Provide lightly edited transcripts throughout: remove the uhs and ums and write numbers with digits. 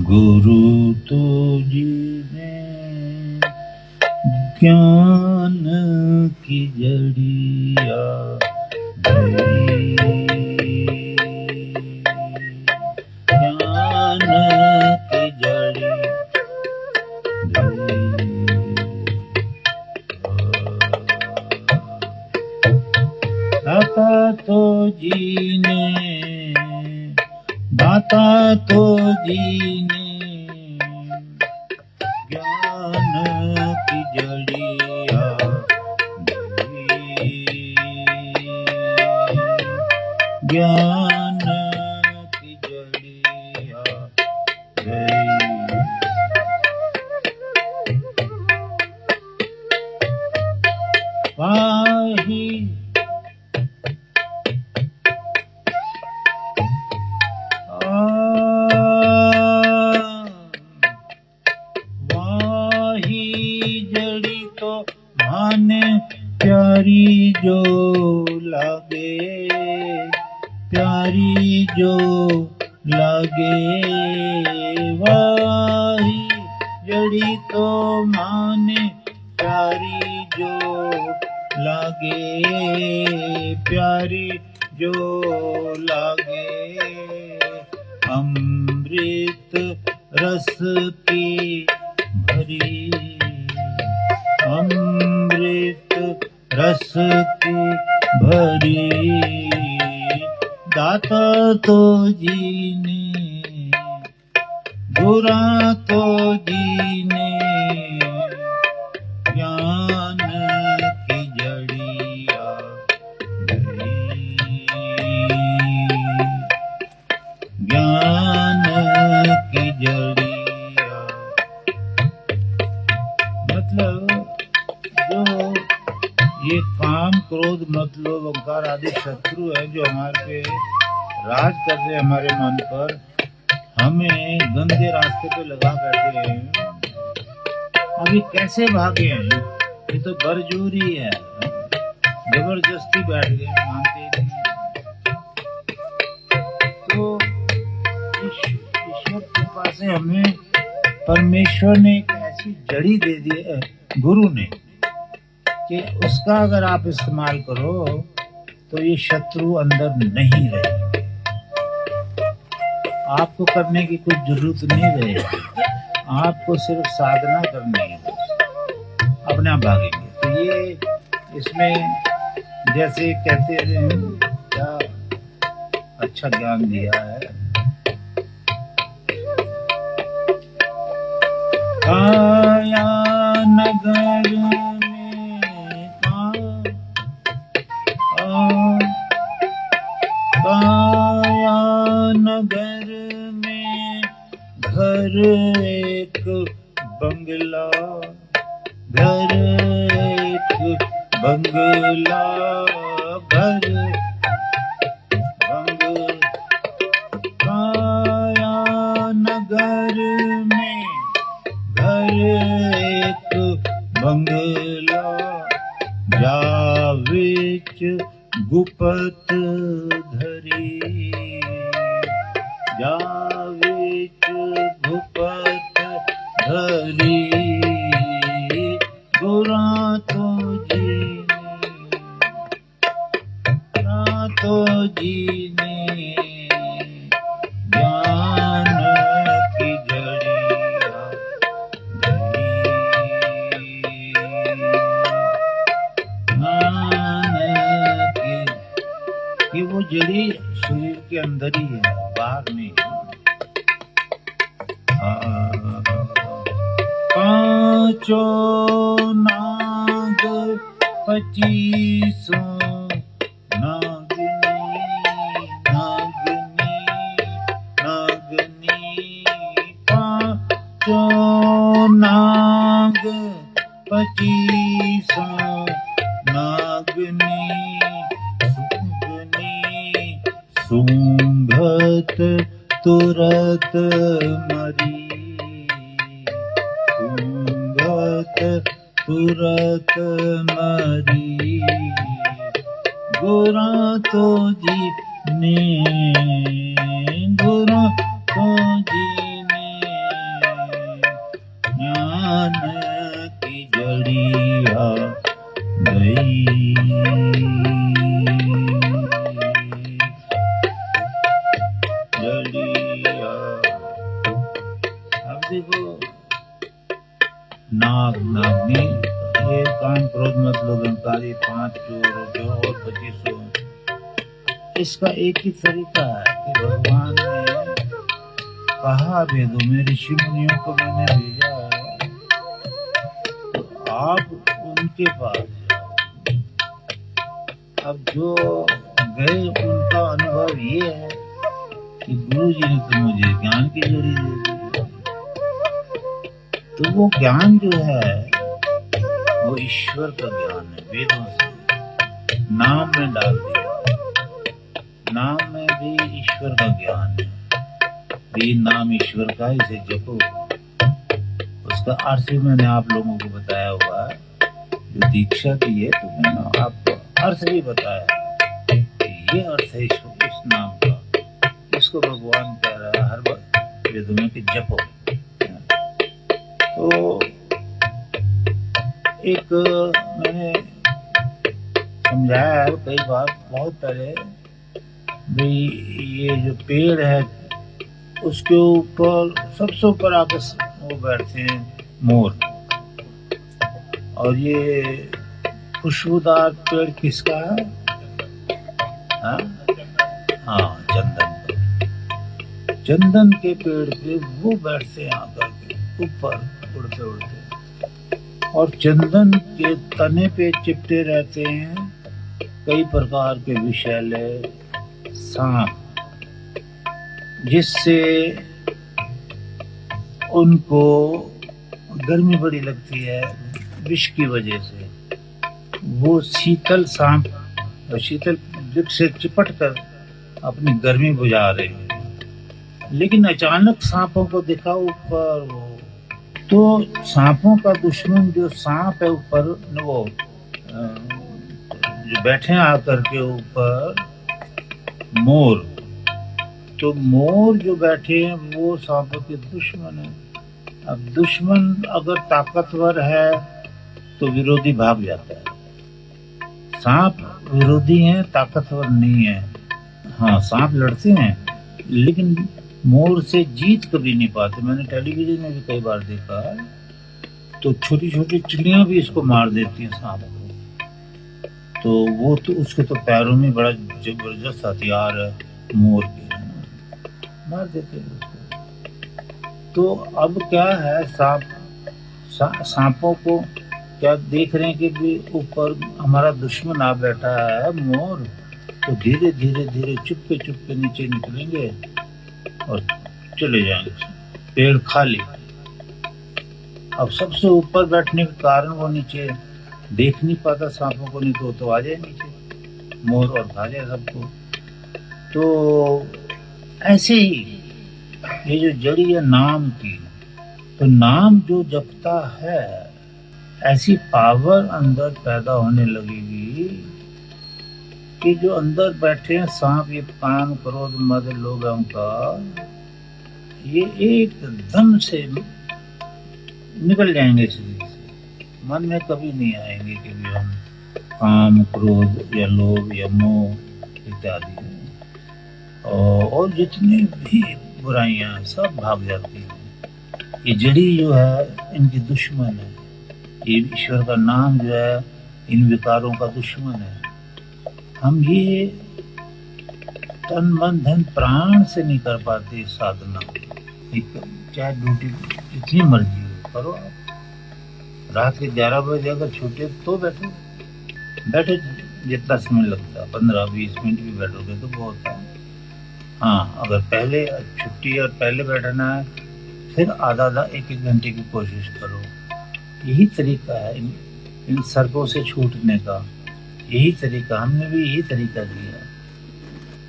गुरु तो जीने ज्ञान की जड़िया धरी, ज्ञान की जड़ी धरी। दाता तो जीने, दाता तो जीने ज्ञान की जड़िया धरी, ज्ञान की जड़िया धरी। वाही जड़ी तो माने प्यारी जो लागे, प्यारी जो लागे। वाही जड़ी तो माने प्यारी जो लागे, प्यारी जो लागे। अमृत रस की भरी, अमृत रस की भरी। दाता तो जीने, बुरा तो जीने ज्ञान की जड़िया धरी, ज्ञान की जड़िया। मतलब जो ये काम क्रोध मतलब अहंकार आदि शत्रु है जो हमारे पे राज कर रहे हैं, हमारे मन पर, हमें गंदे रास्ते पे लगा बैठे हैं। अभी कैसे भागे हैं? ये तो बरजोरी है, जबरदस्ती बैठ गए, मानते नहीं। तो ईश्वर कृपा से हमें परमेश्वर ने एक ऐसी जड़ी दे दी है, गुरु ने, कि उसका अगर आप इस्तेमाल करो तो ये शत्रु अंदर नहीं रहेंगे, आपको करने की कुछ जरूरत नहीं रहेगी, आपको सिर्फ साधना करनी है, अपने आप भागेंगे। तो ये इसमें जैसे कहते हैं क्या अच्छा ज्ञान दिया है। काया नगर काया नगर में घर एक बंगला, घर एक बंगला, घर बंगला। काया नगर में घर एक बंगला, जा विच गुपत धरी, जा विच गुपत धरी। गुरा तो जीने, गुरा तो जीने ज्ञान की जड़िया धरी, ज्ञान की वो जड़ी शरीर के अंदर ही है, बाहर नहीं। पांचों नाग 25 नागनी, नागनी, नागनी। पांचों नाग 25 नागनी, सुंगनी सुंघत तुरत मरी, तुरत मरी। गुरा तो जीने, गुरा तो जीने देखो नाग नागनी, ये काम क्रोध मत लोग अहंकार, ये 5 चोर और 2500। इसका एक ही तरीका है कि भगवान ने कहा वेदों में, ऋषि मुनियों को मैंने भेजा है, तो आप उनके पास जाओ। अब जो गए उनका अनुभव ये है कि गुरु जी ने तो मुझे ज्ञान की जोड़ी दे दी, तो वो ज्ञान जो है वो ईश्वर का ज्ञान है, वेदों से नाम में डाल दिया। नाम में भी ईश्वर का ज्ञान है, ये नाम ईश्वर का, इसे जपो। उसका अर्थ भी मैंने आप लोगों को बताया हुआ है, जो दीक्षा की है तो मैंने आपको अर्थ भी बताया। ये अर्थ है इस नाम का, इसको भगवान कह रहा है हर वक्त वेदों में कि जपो। तो एक मैंने समझाया है कई बार, बहुत पहले, भाई ये जो पेड़ है उसके ऊपर सबसे ऊपर आके वो बैठते हैं मोर, और ये खुशबूदार पेड़ किसका है? हाँ, चंदन का। चंदन के पेड़ पे वो बैठते हैं आकर के ऊपर उड़ते उड़ते, और चंदन के तने पे चिपटे रहते हैं कई प्रकार के विषैले सांप, जिससे उनको गर्मी बड़ी लगती है विष की वजह से। वो शीतल सांप, शीतल वृक्ष से चिपट कर अपनी गर्मी बुझा रहे हैं। लेकिन अचानक सांपों को दिखा ऊपर वो, तो सांपों का दुश्मन जो सांप है ऊपर, वो जो बैठे आकर के ऊपर मोर, तो मोर जो बैठे हैं वो सांपों के दुश्मन है। अब दुश्मन अगर ताकतवर है तो विरोधी भाग जाता है। सांप विरोधी है, ताकतवर नहीं है। हाँ, सांप लड़ते हैं लेकिन मोर से जीत कभी नहीं पाते। मैंने टेलीविजन में भी कई बार देखा है, तो छोटी छोटी चिड़ियां भी इसको मार देती हैं सांप को। तो वो तो उसके तो पैरों में बड़ा जबरदस्त हथियार है मोर के, मार देते हैं उसको। तो अब क्या है, सांपों को क्या देख रहे हैं कि भी ऊपर हमारा दुश्मन आ बैठा है मोर, तो धीरे धीरे धीरे चुपके चुपके नीचे निकलेंगे और चले जाएंगे, पेड़ खाली। अब सबसे ऊपर बैठने के कारण वो नीचे देख नहीं पाता सांपों को, नहीं तो आ जाए नीचे मोर और खा जाए सबको। तो ऐसे ही ये जो जड़ी है नाम की, तो नाम जो जपता है, ऐसी पावर अंदर पैदा होने लगेगी कि जो अंदर बैठे हैं सांप, ये काम क्रोध मद लोभ अहंकार, ये एकदम से निकल जाएंगे शरीर से। मन में कभी नहीं आएंगे कि भी हम काम क्रोध या लोभ या मोह इत्यादि, और जितनी भी बुराइयां सब भाग जाती हैं। ये जड़ी जो है इनकी दुश्मन है, ये ईश्वर का नाम जो है इन विकारों का दुश्मन है। हम ये तन मन धन प्राण से नहीं कर पाते साधना। चाहे ड्यूटी जितनी मर्जी हो करो, आप रात के 11 बजे अगर छूटे तो बैठो जितना समय लगता है, 15-20 मिनट भी बैठोगे तो बहुत है। हाँ, अगर पहले छुट्टी और पहले बैठना है, फिर आधा 1-1 घंटे की कोशिश करो। यही तरीका है इन सर्पों से छूटने का, यही तरीका, हमने भी यही तरीका दिया।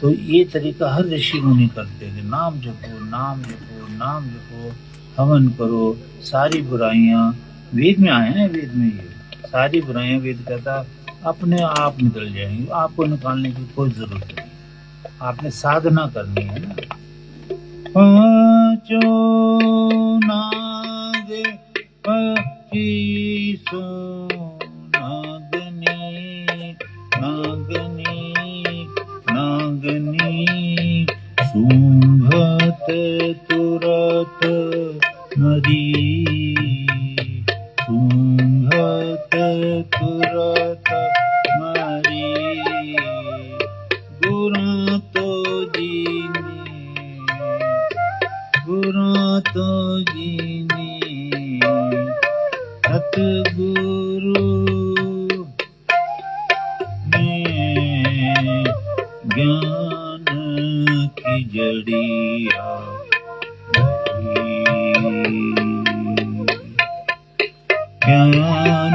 तो ये तरीका हर ऋषि मुनि करते हैं, नाम जपो नाम जपो नाम जपो, हवन करो, सारी बुराइयां वेद में आए हैं, वेद में ये सारी बुराइयां वेद कहता अपने आप निकल जाएंगी, आपको निकालने की कोई जरूरत नहीं, आपने साधना करनी है ना। पांचों नाग पच्चीसो नागनी नागनी नागनी शुंभत तुरत मरी सूंघत तुरत मरी गुरु तो जीनी सतगुरु ने ज्ञान की जड़िया ज्ञान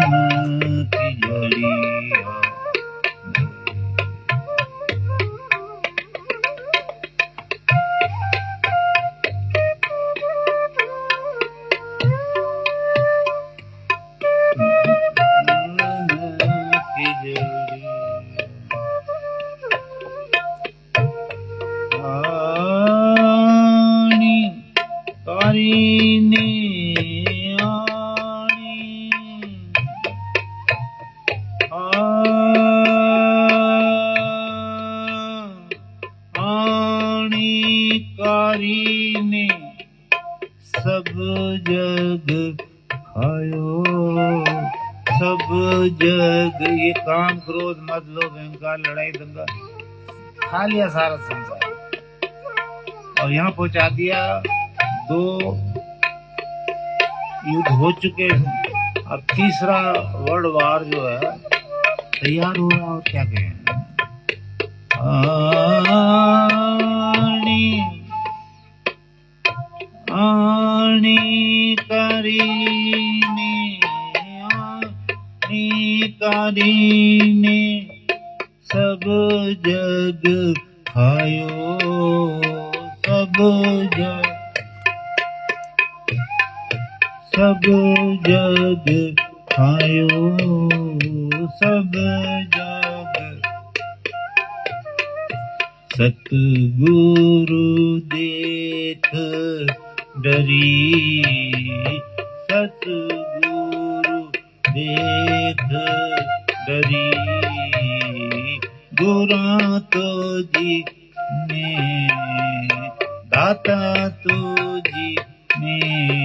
की जड़िया ने सब जग खायो सब जग। ये काम क्रोध मद लोभ अहंकार लड़ाई दंगा खा लिया सारा संसार और यहाँ पहुंचा दिया। 2 युद्ध हो चुके हैं, अब तीसरा वर्ल्ड वार जो है तैयार हो रहा। और क्या कहें ने सब जग खायो सब जग खायो सब जग। सतगुरु देख डरी सतगुरु देख डरी गुरु तो जी ने दाता तो जी ने